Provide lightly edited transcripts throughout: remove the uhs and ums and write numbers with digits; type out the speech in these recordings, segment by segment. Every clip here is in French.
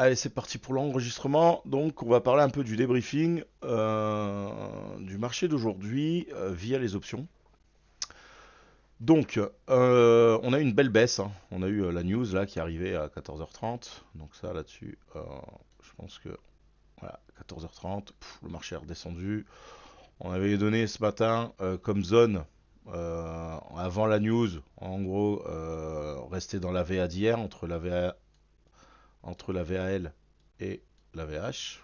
Allez, c'est parti pour l'enregistrement. Donc, on va parler un peu du débriefing du marché d'aujourd'hui via les options. Donc, on a eu une belle baisse, hein. On a eu la news là qui est arrivée à 14h30. Donc ça, là-dessus, je pense que voilà, 14h30, le marché est redescendu. On avait les données ce matin comme zone avant la news. En gros, rester dans la VA d'hier entre la VAL et la VH.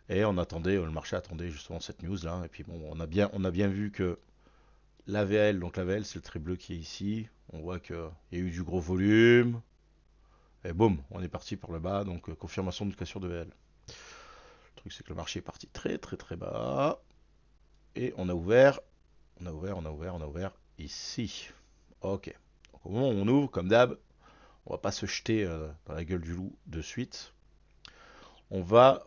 Et on attendait, le marché attendait justement cette news là. Et puis bon, on a bien vu que l'AVL, donc l'AVL c'est le trait bleu qui est ici. On voit qu'il y a eu du gros volume. Et boum, on est parti par le bas. Donc confirmation de cassure de VL. Le truc c'est que le marché est parti très très très bas. Et on a ouvert ici. Ok. Donc au moment où on ouvre, comme d'hab, on va pas se jeter dans la gueule du loup de suite. On va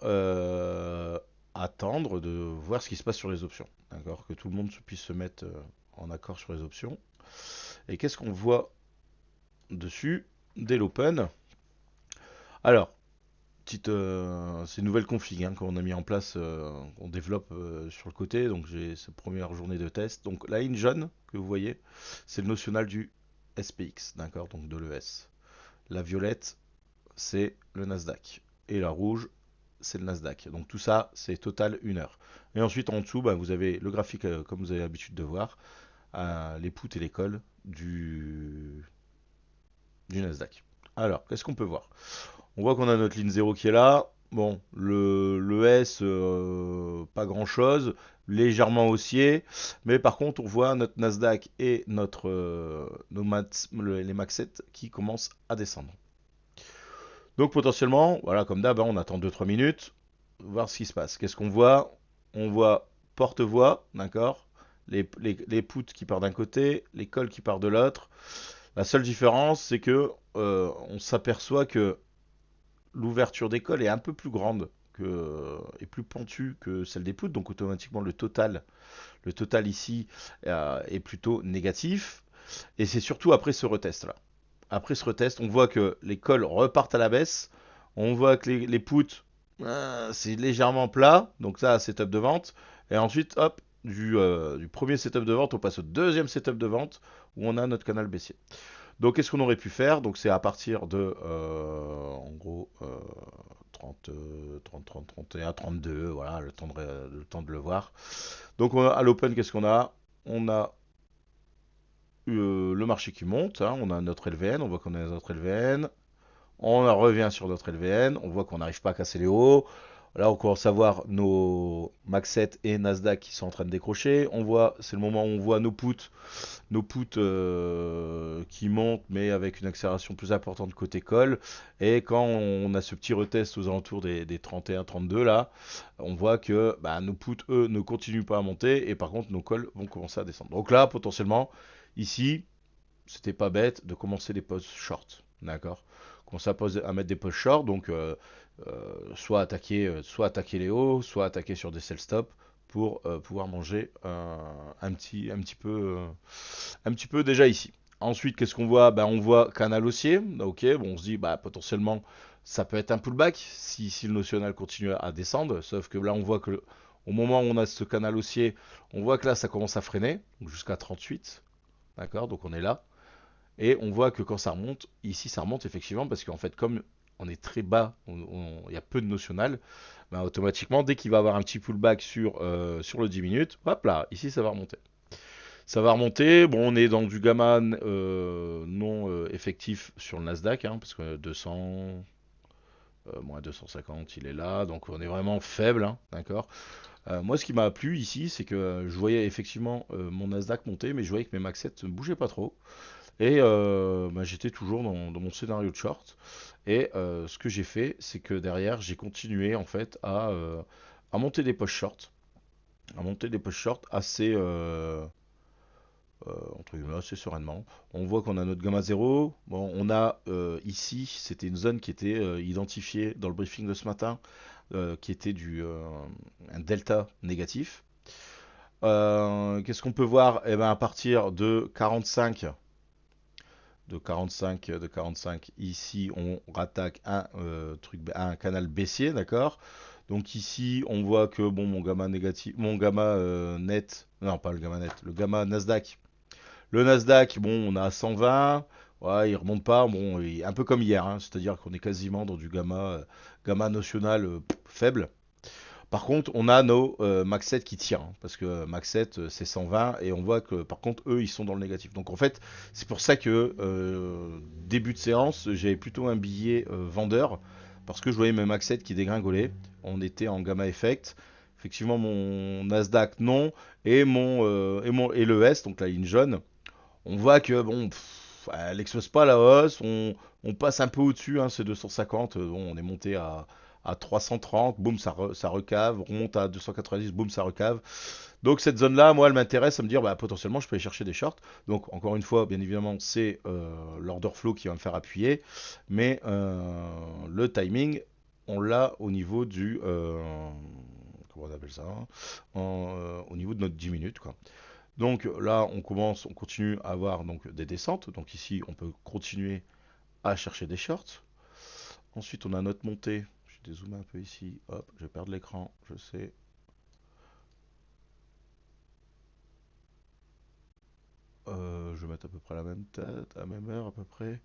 attendre de voir ce qui se passe sur les options. D'accord. Que tout le monde puisse se mettre en accord sur les options. Et qu'est-ce qu'on voit dessus dès l'open? Alors, c'est une nouvelle config hein, qu'on a mis en place, on développe sur le côté. Donc j'ai cette première journée de test. Donc la ligne jaune que vous voyez, c'est le notional du SPX, d'accord, donc de l'ES. La violette, c'est le Nasdaq. Et la rouge, c'est le Nasdaq. Donc tout ça, c'est total 1 heure. Et ensuite, en dessous, bah, vous avez le graphique, comme vous avez l'habitude de voir, les poutres et les cols du Nasdaq. Alors, qu'est-ce qu'on peut voir? On voit qu'on a notre ligne 0 qui est là. Bon, le S, pas grand-chose, légèrement haussier, mais par contre, on voit notre Nasdaq et les Max 7 qui commencent à descendre. Donc potentiellement, voilà, comme d'hab, hein, on attend 2-3 minutes, voir ce qui se passe. Qu'est-ce qu'on voit? On voit porte-voix, d'accord? Les poutres qui partent d'un côté, les cols qui partent de l'autre. La seule différence, c'est que on s'aperçoit que l'ouverture des cols est un peu plus grande et plus pentue que celle des poutres, donc automatiquement le total ici est plutôt négatif. Et c'est surtout après ce retest là. Après ce retest, on voit que les cols repartent à la baisse. On voit que les puts, c'est légèrement plat. Donc ça, setup de vente. Et ensuite, hop, du premier setup de vente, on passe au deuxième setup de vente où on a notre canal baissier. Donc qu'est-ce qu'on aurait pu faire? Donc c'est à partir de, en gros, 30, 30, 30, 31, 32, voilà, le temps de le voir. Donc à l'open, qu'est-ce qu'on a? On a le marché qui monte, hein, on a notre LVN, on voit qu'on a notre LVN, on revient sur notre LVN, on voit qu'on n'arrive pas à casser les hauts. Là, on commence à voir nos Max 7 et Nasdaq qui sont en train de décrocher. On voit, c'est le moment où on voit nos puts qui montent, mais avec une accélération plus importante côté call. Et quand on a ce petit retest aux alentours des 31-32 là, on voit que bah, nos puts, eux, ne continuent pas à monter, et par contre, nos calls vont commencer à descendre. Donc là, potentiellement, ici, c'était pas bête de commencer des pauses short. D'accord. Commencer à mettre des pauses short, donc soit attaquer les hauts, soit attaquer sur des sell stop pour pouvoir manger un petit peu déjà ici. Ensuite, qu'est-ce qu'on voit? Ben, on voit canal haussier. Ok, bon, on se dit bah, potentiellement ça peut être un pullback si le notional continue à descendre. Sauf que là, on voit que au moment où on a ce canal haussier, on voit que là ça commence à freiner, jusqu'à 38. D'accord, donc on est là. Et on voit que quand ça remonte, ici ça remonte effectivement, parce qu'en fait, comme on est très bas, il y a peu de notional, ben, automatiquement, dès qu'il va avoir un petit pullback sur le 10 minutes, hop là, ici ça va remonter. Ça va remonter. Bon, on est dans du gamma non effectif sur le Nasdaq, hein, parce que 200, moins 250, il est là. Donc on est vraiment faible, hein, d'accord. Moi, ce qui m'a plu ici, c'est que je voyais effectivement mon Nasdaq monter, mais je voyais que mes Max 7 ne bougeaient pas trop. Et bah, j'étais toujours dans mon scénario de short. Et ce que j'ai fait, c'est que derrière, j'ai continué en fait à monter des push short. À monter des push short entre guillemets, assez sereinement. On voit qu'on a notre gamma 0. Bon, on a ici, c'était une zone qui était identifiée dans le briefing de ce matin, qui était un delta négatif. Qu'est-ce qu'on peut voir? Eh ben, à partir de 45, de 45. Ici, on rattaque un canal baissier, d'accord? Donc ici, on voit que bon, mon gamma négatif, mon gamma net, non pas le gamma net, le gamma Nasdaq. Le Nasdaq, bon, on a 120, ouais, il remonte pas, bon, un peu comme hier, hein, c'est-à-dire qu'on est quasiment dans du gamma notional faible. Par contre, on a nos Max 7 qui tirent, hein, parce que Max 7 c'est 120 et on voit que par contre eux ils sont dans le négatif. Donc en fait, c'est pour ça que début de séance, j'avais plutôt un billet vendeur parce que je voyais mes Max 7 qui dégringolaient. On était en gamma effect. Effectivement, mon Nasdaq non et le S donc la ligne jaune, on voit que bon, elle n'explose pas la hausse, on passe un peu au-dessus, hein, c'est 250, bon, on est monté à 330, boum, ça recave, on remonte à 290, boum, ça recave. Donc cette zone-là, moi, elle m'intéresse à me dire, bah, potentiellement, je peux aller chercher des shorts. Donc encore une fois, bien évidemment, c'est l'order flow qui va me faire appuyer, mais le timing, on l'a au niveau comment on appelle ça, hein, au niveau de notre 10 minutes, quoi. Donc là, on continue à avoir donc des descentes. Donc ici, on peut continuer à chercher des shorts. Ensuite, on a notre montée. Je vais dézoomer un peu ici. Hop, je vais perdre l'écran, je sais. Je vais mettre à peu près la même tête, à la même heure à peu près.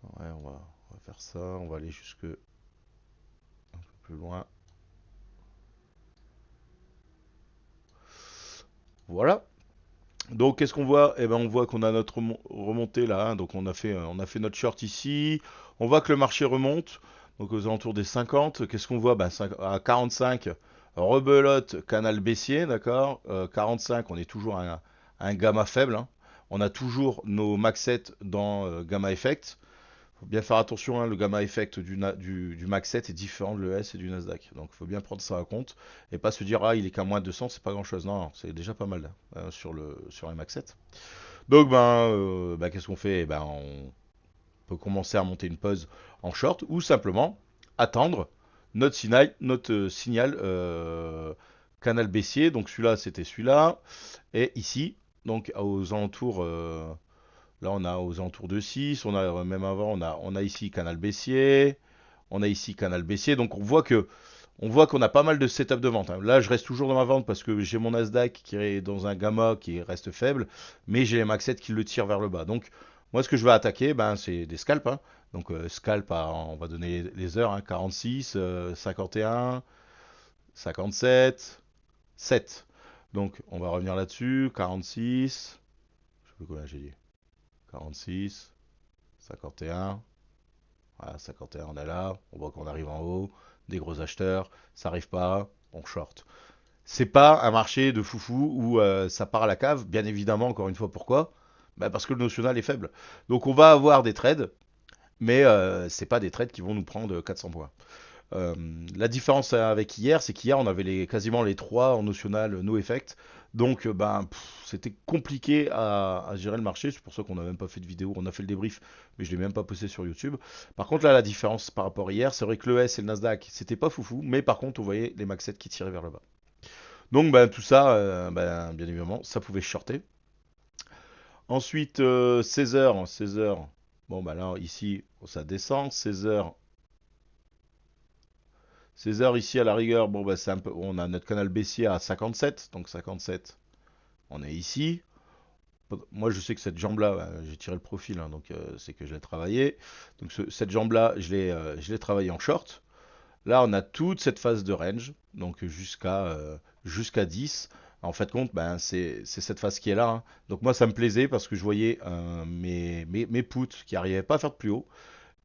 Ouais, on va faire ça. On va aller jusque un peu plus loin. Voilà. Donc, qu'est-ce qu'on voit? Eh ben, on voit qu'on a notre remontée là, hein. Donc, on a fait notre short ici. On voit que le marché remonte. Donc, aux alentours des 50. Qu'est-ce qu'on voit? Ben, à 45, rebelote, canal baissier, d'accord? 45, on est toujours à un gamma faible, hein. On a toujours nos max 7 dans gamma effect. Faut bien faire attention, hein, le gamma effect du Max 7 est différent de l'ES et du Nasdaq. Donc il faut bien prendre ça en compte et pas se dire ah il est qu'à moins de 200, c'est pas grand chose. Non, non, c'est déjà pas mal sur les Max 7. Donc qu'est-ce qu'on fait? Eh ben, on peut commencer à monter une pause en short ou simplement attendre notre signal canal baissier. Donc celui-là c'était celui-là et ici donc aux alentours là, on a aux alentours de 6, même avant, on a ici canal baissier, on a ici canal baissier, donc on voit qu'on a pas mal de setup de vente, hein. Là, je reste toujours dans ma vente parce que j'ai mon Nasdaq qui est dans un gamma qui reste faible, mais j'ai les Max 7 qui le tirent vers le bas. Donc, moi, ce que je vais attaquer, ben, c'est des scalps, hein. Donc, scalp, on va donner les heures, hein, 46, 51, 57, 7. Donc, on va revenir là-dessus, 46, je sais plus combien j'ai dit. 46, 51. Voilà, 51, on est là. On voit qu'on arrive en haut. Des gros acheteurs. Ça arrive pas. On short. C'est pas un marché de foufou où ça part à la cave. Bien évidemment, encore une fois, pourquoi? Bah, parce que le notional est faible. Donc on va avoir des trades, mais c'est pas des trades qui vont nous prendre 400 points. Euh, la différence avec hier, c'est qu'hier, on avait quasiment les trois en notional no effect. Donc, c'était compliqué à gérer le marché. C'est pour ça qu'on n'a même pas fait de vidéo. On a fait le débrief, mais je ne l'ai même pas posté sur YouTube. Par contre, là, la différence par rapport à hier, c'est vrai que le S et le Nasdaq, c'était pas foufou. Mais par contre, on voyait les Max 7 qui tiraient vers le bas. Donc, tout ça, bien évidemment, ça pouvait shorter. Ensuite, 16 heures. 16 heures. Bon, là, ici, ça descend. 16 heures. 16 heures ici à la rigueur, bon c'est un peu, on a notre canal baissier à 57, donc 57, on est ici. Moi je sais que cette jambe-là, j'ai tiré le profil, hein, donc c'est que je l'ai travaillé. Donc cette jambe-là, je l'ai travaillé en short. Là on a toute cette phase de range, donc jusqu'à 10. En fait compte, c'est cette phase qui est là, hein. Donc moi ça me plaisait parce que je voyais mes puts qui n'arrivaient pas à faire de plus haut.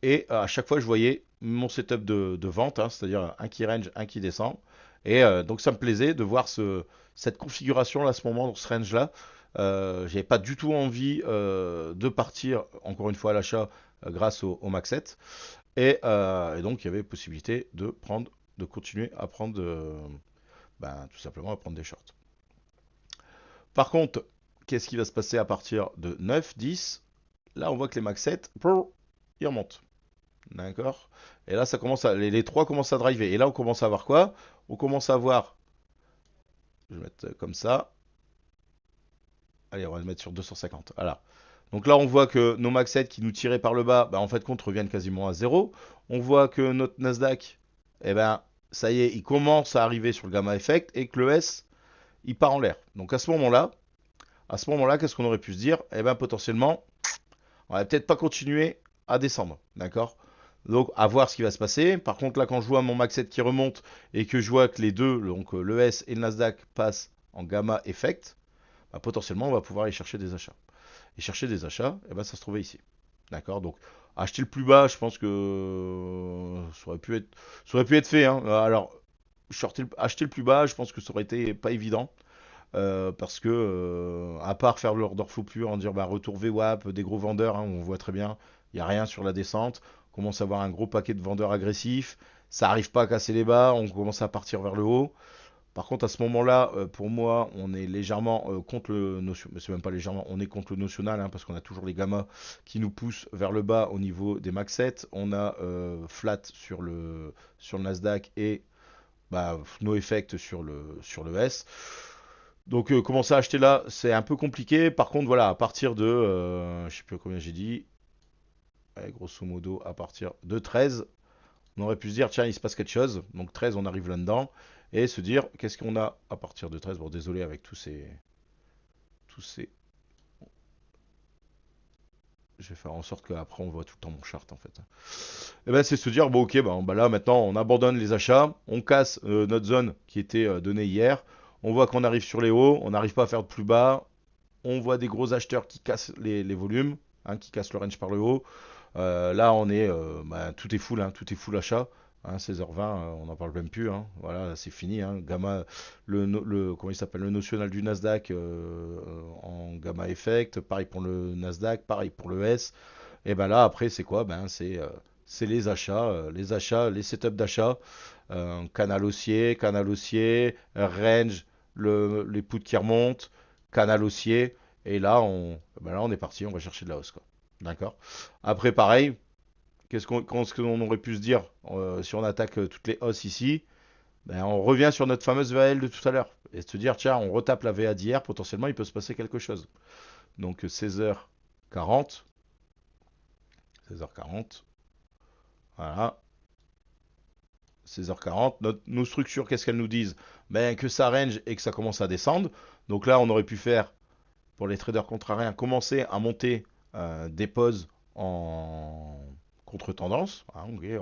Et à chaque fois, je voyais mon setup de vente, hein, c'est-à-dire un qui range, un qui descend. Et donc, ça me plaisait de voir cette configuration-là, à ce moment, dans ce range-là. J'avais pas du tout envie de partir, encore une fois, à l'achat grâce au Max 7. Et donc, il y avait possibilité de continuer à prendre, tout simplement, à prendre des shorts. Par contre, qu'est-ce qui va se passer à partir de 9, 10? Là, on voit que les Max 7, ils remontent. D'accord? Et là, les trois commencent à driver. Et là, on commence à voir quoi? On commence à voir. Je vais mettre comme ça. Allez, on va le mettre sur 250. Voilà. Donc là, on voit que nos max 7 qui nous tiraient par le bas, bah, en fait, compte reviennent quasiment à zéro. On voit que notre Nasdaq, eh ben, ça y est, il commence à arriver sur le gamma effect et que le S, il part en l'air. Donc à ce moment-là, qu'est-ce qu'on aurait pu se dire? Eh ben, potentiellement, on va peut-être pas continuer à descendre, d'accord? Donc, à voir ce qui va se passer. Par contre, là, quand je vois mon max 7 qui remonte et que je vois que les deux, donc le S et le Nasdaq, passent en gamma effect, bah, potentiellement, on va pouvoir aller chercher des achats. Et chercher des achats, et ben, ça se trouvait ici. D'accord? Donc, acheter le plus bas, je pense que ça aurait pu être fait, hein. Alors, acheter le plus bas, je pense que ça aurait été pas évident. Parce que, à part faire l'order flow pur, en dire bah, retour VWAP, des gros vendeurs, hein, on voit très bien, il n'y a rien sur la descente. On commence à avoir un gros paquet de vendeurs agressifs. Ça n'arrive pas à casser les bas, on commence à partir vers le haut. Par contre, à ce moment-là, pour moi, on est légèrement contre le notion, mais c'est même pas légèrement, on est contre le notional, hein, parce qu'on a toujours les gammas qui nous poussent vers le bas au niveau des max 7. On a flat sur le Nasdaq et bah, no effect sur le S. Donc commencer à acheter là, c'est un peu compliqué. Par contre, voilà, à partir de, je sais plus combien j'ai dit, ouais, grosso modo, à partir de 13, on aurait pu se dire, tiens, il se passe quelque chose. Donc 13, on arrive là-dedans. Et se dire, qu'est-ce qu'on a à partir de 13. Bon, désolé avec tous ces. Je vais faire en sorte qu'après, on voit tout le temps mon chart, en fait. Et ben, c'est se dire, bon, ok, bah, là, maintenant, on abandonne les achats. On casse notre zone qui était donnée hier. On voit qu'on arrive sur les hauts. On n'arrive pas à faire de plus bas. On voit des gros acheteurs qui cassent les volumes, hein, qui cassent le range par le haut. Là, on est, bah, tout est full, hein, tout est full achat. Hein, 16h20, on n'en parle même plus. Hein. Voilà, c'est fini. Hein. Gamma, comment il s'appelle, le notional du Nasdaq en gamma effect. Pareil pour le Nasdaq, pareil pour le S. Et ben là, après, c'est quoi? Ben, c'est les achats, les setups d'achat, canal haussier, range, les puts qui remontent, canal haussier, et là on est parti, on va chercher de la hausse, quoi. D'accord? Après, pareil, qu'est-ce qu'on aurait pu se dire si on attaque toutes les hausses ici? Ben, on revient sur notre fameuse VL de tout à l'heure. Et se dire, tiens, on retape la VA d'hier, potentiellement il peut se passer quelque chose. Donc 16h40, 16h40, voilà, 16h40. Nos structures, qu'est-ce qu'elles nous disent? Ben, que ça range et que ça commence à descendre. Donc là, on aurait pu faire, pour les traders contrariens, commencer à monter des pauses en contre-tendance, hein, okay,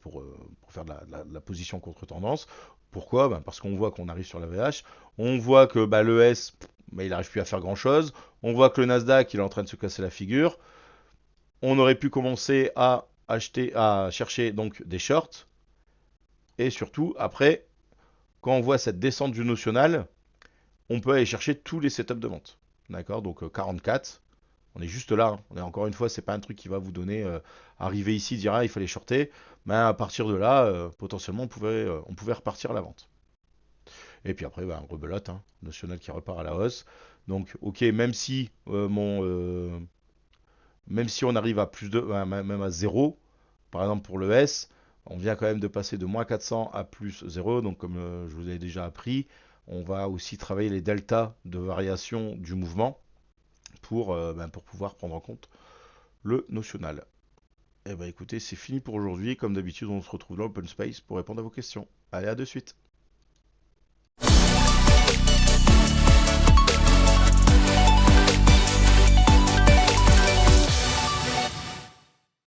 pour faire de la position contre-tendance. Pourquoi? Ben, parce qu'on voit qu'on arrive sur la VH, on voit que bah, le S, bah, il n'arrive plus à faire grand-chose, on voit que le Nasdaq, il est en train de se casser la figure, on aurait pu commencer à chercher donc des shorts, et surtout, après, quand on voit cette descente du notional, on peut aller chercher tous les setups de vente. D'accord? Donc 44, on est juste là. Hein. On est encore une fois, c'est pas un truc qui va vous donner arriver ici, dire ah, il fallait shorter. Mais à partir de là, potentiellement, on pouvait repartir à la vente. Et puis après, bah, rebelote, hein, notional qui repart à la hausse. Donc, ok, même si on arrive à plus de, même à zéro, par exemple pour le S, on vient quand même de passer de moins 400 à plus zéro. Donc, comme je vous ai déjà appris, on va aussi travailler les deltas de variation du mouvement pour pouvoir prendre en compte le notional. Eh ben écoutez, c'est fini pour aujourd'hui. Comme d'habitude, on se retrouve dans l'open space pour répondre à vos questions. Allez, à de suite.